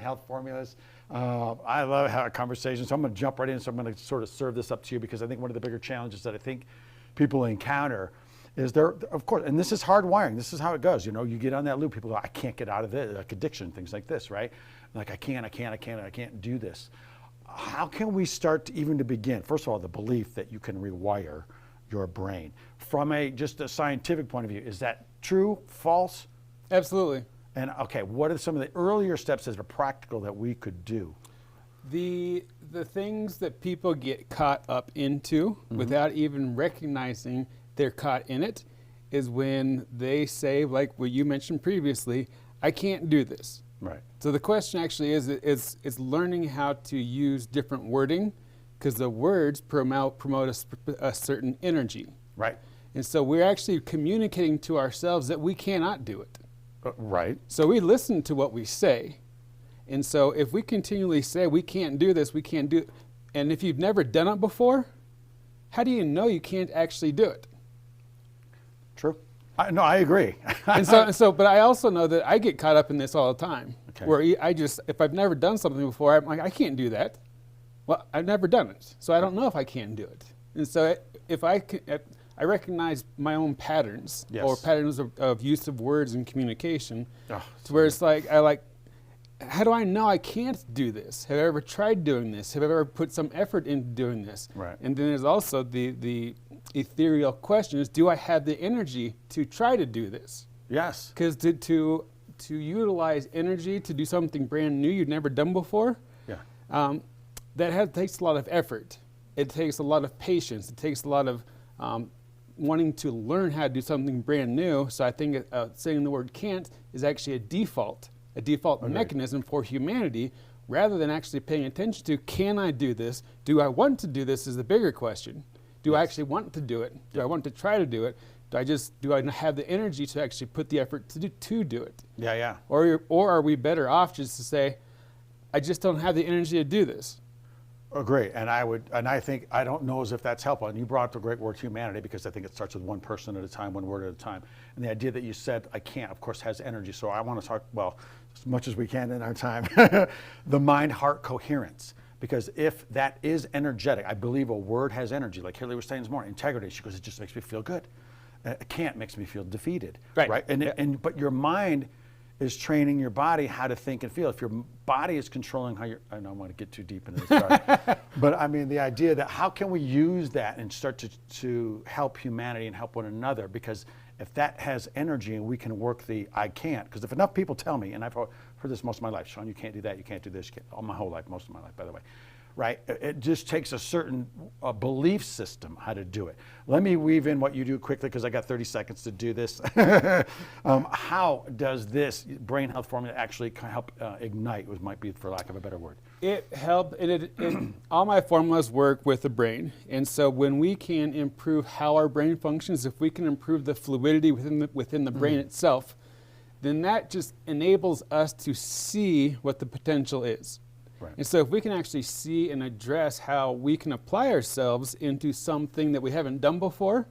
health formulas. I love having conversations. So I'm going to jump right in. So I'm going to sort of serve this up to you because I think one of the bigger challenges that I think people encounter is there, of course, and this is hardwiring. This is how it goes. You know, you get on that loop. People go, I can't get out of this, like addiction, things like this, right? Like I can't do this. How can we start to even to begin? First of all, the belief that you can rewire your brain from just a scientific point of view. Is that true, false? Absolutely. And okay, what are some of the earlier steps that are practical that we could do? The things that people get caught up into without even recognizing they're caught in it is when they say, like what you mentioned previously, I can't do this. Right. So the question actually is learning how to use different wording, because the words promote a certain energy. Right. And so we're actually communicating to ourselves that we cannot do it. Right. So we listen to what we say. And so if we continually say we can't do this, we can't do it, and if you've never done it before, how do you know you can't actually do it? True. No, I agree. But I also know that I get caught up in this all the time. Okay. Where if I've never done something before, I'm like, I can't do that. Well, I've never done it, so I don't know if I can do it. And so if I recognize my own patterns, yes, or patterns of use of words and communication, to where it's like, how do I know I can't do this? Have I ever tried doing this? Have I ever put some effort into doing this? Right. And then there's also the ethereal question is, do I have the energy to try to do this? Yes. Because to utilize energy to do something brand new you've never done before, takes a lot of effort. It takes a lot of patience. It takes a lot of wanting to learn how to do something brand new. So I think saying the word can't is actually a default mechanism for humanity, rather than actually paying attention to, can I do this? Do I want to do this is the bigger question. Do I actually want to do it? Do I want to try to do it? Do I have the energy to actually put the effort to do it? Yeah, yeah. Or are we better off just to say, I just don't have the energy to do this? Agree, and I think, I don't know as if that's helpful. And you brought up the great word humanity, because I think it starts with one person at a time, one word at a time. And the idea that you said, I can't, of course, has energy. So I want to talk, well, as much as we can in our time, the mind-heart coherence. Because if that is energetic, I believe a word has energy. Like Haley was saying this morning, integrity. She goes, it just makes me feel good. Can't makes me feel defeated. Right. But your mind is training your body how to think and feel. If your body is controlling how I don't want to get too deep into this, but I mean the idea that how can we use that and start to help humanity and help one another? Because if that has energy and we can work the I can't, because if enough people tell me, and I've heard this most of my life, Sean, you can't do that, you can't do this, all my whole life, most of my life, by the way. Right? It just takes a certain belief system how to do it. Let me weave in what you do quickly, because I got 30 seconds to do this. How does this brain health formula actually help ignite, which might be for lack of a better word? It helped, all my formulas work with the brain. And so when we can improve how our brain functions, if we can improve the fluidity within the brain itself, then that just enables us to see what the potential is. Right. And so if we can actually see and address how we can apply ourselves into something that we haven't done before,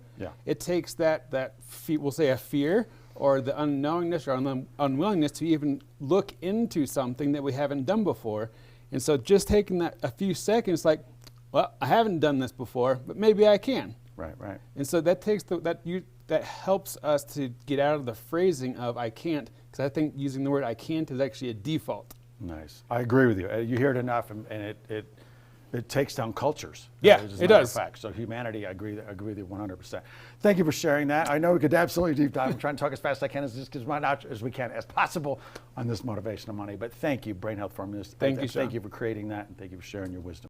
it takes we'll say a fear or the unknowingness or unwillingness to even look into something that we haven't done before. And so just taking that a few seconds, like, well, I haven't done this before, but maybe I can. Right, right. And so that takes that helps us to get out of the phrasing of I can't, because I think using the word I can't is actually a default. Nice. I agree with you. You hear it enough, and it takes down cultures. Yeah, it does. Fact. So humanity, I agree with you 100%. Thank you for sharing that. I know we could absolutely deep dive. I'm trying to talk as fast as I can, as much as we can, as possible on this motivation of money. But thank you, Brain Health Formulas. Thank you, Sean. Thank you for creating that, and thank you for sharing your wisdom.